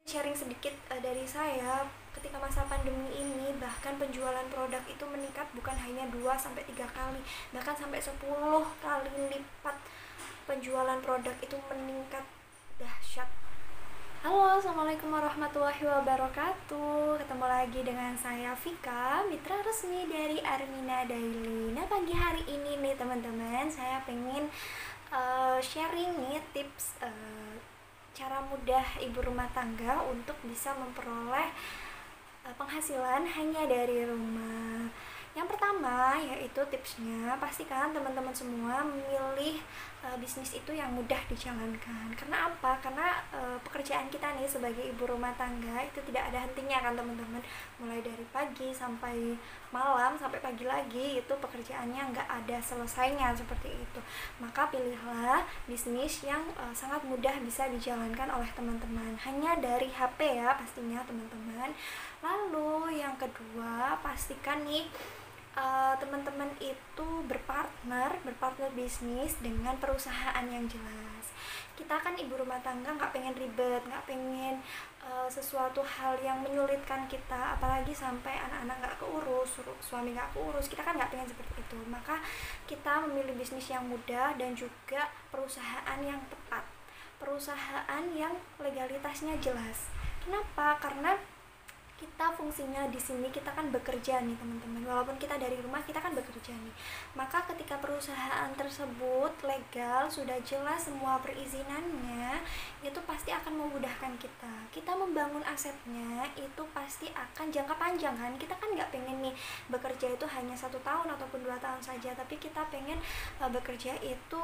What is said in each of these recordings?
Sharing sedikit dari saya, ketika masa pandemi ini bahkan penjualan produk itu meningkat bukan hanya 2 sampai 3 kali, bahkan sampai 10 kali lipat penjualan produk itu meningkat dahsyat. Halo, assalamualaikum warahmatullahi wabarakatuh. Ketemu lagi dengan saya Vika, mitra resmi dari Armina Daily. Nah, pagi hari ini nih teman-teman, saya pengen sharing nih tips cara mudah ibu rumah tangga untuk bisa memperoleh penghasilan hanya dari rumah. Yang pertama yaitu tipsnya, pastikan teman-teman semua memilih bisnis itu yang mudah dijalankan. Karena apa? Karena pekerjaan kita nih sebagai ibu rumah tangga itu tidak ada hentinya kan teman-teman. Mulai dari pagi sampai malam, sampai pagi lagi, itu pekerjaannya nggak ada selesainya seperti itu. Maka pilihlah bisnis yang sangat mudah bisa dijalankan oleh teman-teman, hanya dari HP ya pastinya teman-teman. Lalu yang kedua, pastikan nih teman-teman itu berpartner bisnis dengan perusahaan yang jelas. Kita kan ibu rumah tangga nggak pengen ribet, nggak pengen sesuatu hal yang menyulitkan kita, apalagi sampai anak-anak nggak keurus, suami nggak keurus. Kita kan nggak pengen seperti itu. Maka kita memilih bisnis yang mudah dan juga perusahaan yang tepat, perusahaan yang legalitasnya jelas. Kenapa? Karena kita fungsinya di sini, kita kan bekerja nih teman-teman, walaupun kita dari rumah kita kan bekerja nih. Maka ketika perusahaan tersebut legal, sudah jelas semua perizinannya, itu pasti akan memudahkan kita membangun asetnya, itu pasti akan jangka panjang kan. Kita kan nggak pengen nih bekerja itu hanya 1 tahun ataupun 2 tahun saja, tapi kita pengen bekerja itu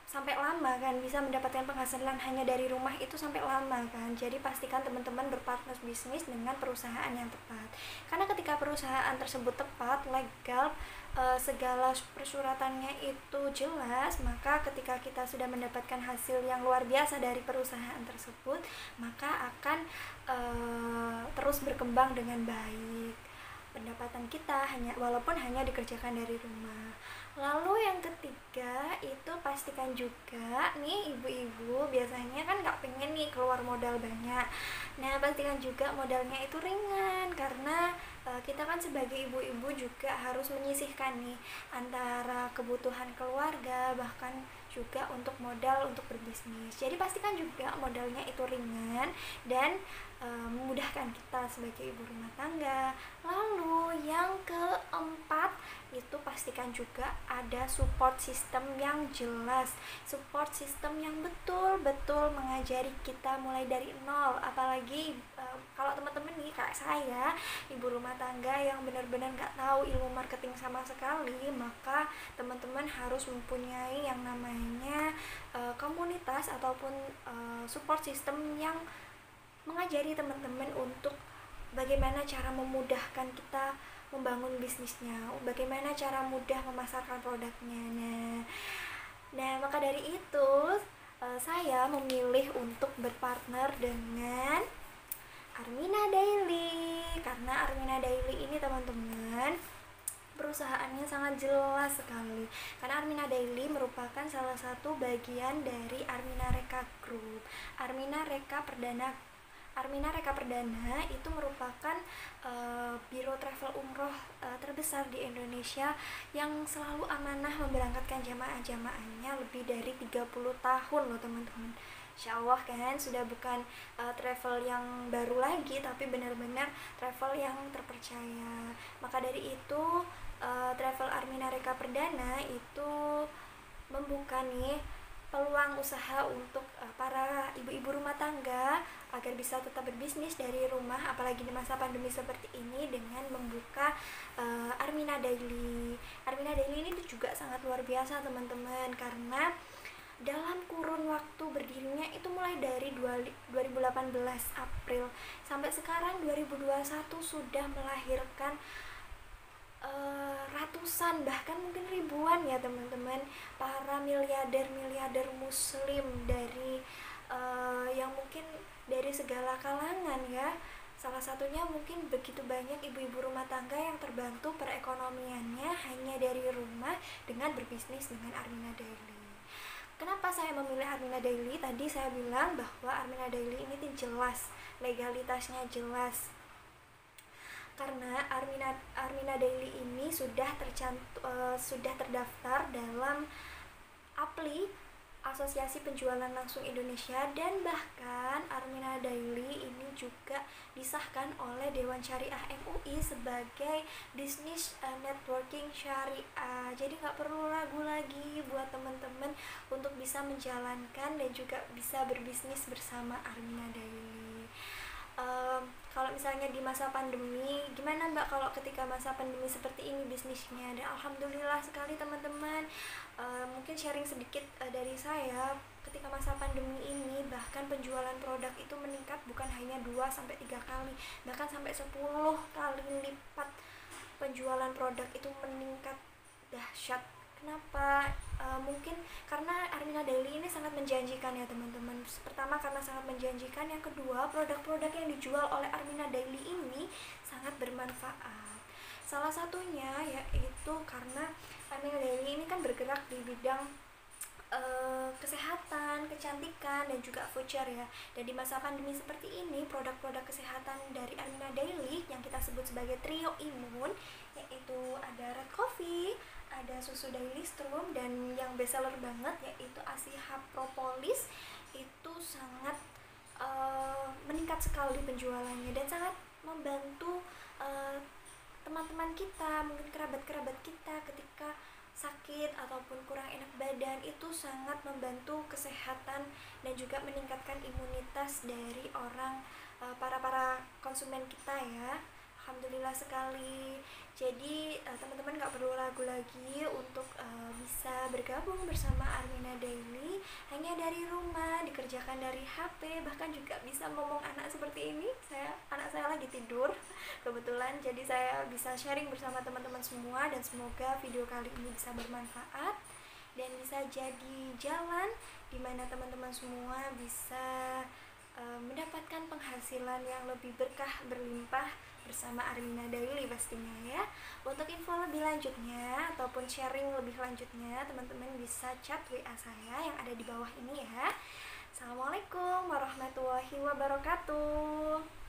sampai lama kan, bisa mendapatkan penghasilan hanya dari rumah itu sampai lama kan. Jadi pastikan teman-teman berpartner bisnis dengan perusahaan yang tepat, karena ketika perusahaan tersebut tepat, legal, segala persyaratannya itu jelas, maka ketika kita sudah mendapatkan hasil yang luar biasa dari perusahaan tersebut, maka akan terus berkembang dengan baik pendapatan kita, walaupun hanya dikerjakan dari rumah. Lalu yang ketiga itu pastikan juga nih, ibu-ibu biasanya kan nggak pengen nih keluar modal banyak. Nah, pastikan juga modalnya itu ringan, karena kita kan sebagai ibu-ibu juga harus menyisihkan nih antara kebutuhan keluarga, bahkan juga untuk modal untuk berbisnis. Jadi pastikan juga modalnya itu ringan dan memudahkan kita sebagai ibu rumah tangga. Lalu yang keempat itu pastikan juga ada support system yang jelas, support system yang betul-betul mengajari kita mulai dari nol. Apalagi kalau teman-teman nih kayak saya, ibu rumah tangga yang benar-benar nggak tahu ilmu marketing sama sekali, maka teman-teman harus mempunyai yang namanya komunitas ataupun support system yang mengajari teman-teman untuk bagaimana cara memudahkan kita membangun bisnisnya, bagaimana cara mudah memasarkan produknya. Nah, maka dari itu saya memilih untuk berpartner dengan Armina Daily, karena Armina Daily ini teman-teman perusahaannya sangat jelas sekali, karena Armina Daily merupakan salah satu bagian dari Armina Reka Group. Armina Reka Perdana itu merupakan biro travel umroh terbesar di Indonesia yang selalu amanah memberangkatkan jamaah-jamaahnya lebih dari 30 tahun loh teman-teman. Insya Allah kan sudah bukan travel yang baru lagi, tapi benar-benar travel yang terpercaya. Maka dari itu travel Armina Reka Perdana itu membuka nih peluang usaha untuk para ibu-ibu rumah tangga agar bisa tetap berbisnis dari rumah, apalagi di masa pandemi seperti ini, dengan membuka Armina Daily. Armina Daily ini juga sangat luar biasa teman-teman, karena dalam kurun waktu berdirinya itu mulai dari 2018 April sampai sekarang 2021 sudah melahirkan ratusan, bahkan mungkin ribuan ya teman-teman, para miliarder muslim dari yang mungkin dari segala kalangan ya. Salah satunya mungkin begitu banyak ibu-ibu rumah tangga yang terbantu perekonomiannya hanya dari rumah dengan berbisnis dengan Armina Daily. Kenapa saya memilih Armina Daily? Tadi saya bilang bahwa Armina Daily ini jelas, legalitasnya jelas. Karena Armina Daily ini sudah terdaftar dalam APLI, Asosiasi Penjualan Langsung Indonesia, dan bahkan Armina Daily ini juga disahkan oleh Dewan Syariah MUI sebagai bisnis networking syariah. Jadi nggak perlu ragu lagi buat teman-teman untuk bisa menjalankan dan juga bisa berbisnis bersama Armina Daily. Kalau misalnya di masa pandemi, gimana Mbak kalau ketika masa pandemi seperti ini bisnisnya? Dan alhamdulillah sekali teman-teman. Mungkin sharing sedikit dari saya, ketika masa pandemi ini bahkan penjualan produk itu meningkat bukan hanya 2-3 kali, bahkan sampai 10 kali lipat penjualan produk itu meningkat dahsyat. Kenapa? Mungkin karena Armina Daily ini sangat menjanjikan ya teman-teman. Pertama karena sangat menjanjikan, yang kedua produk-produk yang dijual oleh Armina Daily ini sangat bermanfaat. Salah satunya yaitu karena Armina Daily ini kan bergerak di bidang kesehatan, kecantikan, dan juga voucher ya. Dan di masa pandemi seperti ini, produk-produk kesehatan dari Armina Daily yang kita sebut sebagai trio imun, yaitu ada Red Coffee, ada susu Daily Strom, dan yang bestseller banget yaitu Asiha Propolis, itu sangat meningkat sekali penjualannya dan sangat membantu teman-teman kita, mungkin kerabat-kerabat kita ketika sakit ataupun kurang enak badan, itu sangat membantu kesehatan dan juga meningkatkan imunitas dari para konsumen kita ya. Alhamdulillah sekali. Jadi teman-teman gak perlu ragu lagi untuk bisa bergabung bersama Armina Daily hanya dari rumah, dikerjakan dari HP, bahkan juga bisa ngomong anak seperti ini. Anak saya lagi tidur kebetulan, jadi saya bisa sharing bersama teman-teman semua, dan semoga video kali ini bisa bermanfaat dan bisa jadi jalan dimana teman-teman semua bisa mendapatkan penghasilan yang lebih berkah berlimpah bersama Armina Daily pastinya ya. Untuk info lebih lanjutnya ataupun sharing lebih lanjutnya, teman-teman bisa chat WA saya yang ada di bawah ini ya. Assalamualaikum warahmatullahi wabarakatuh.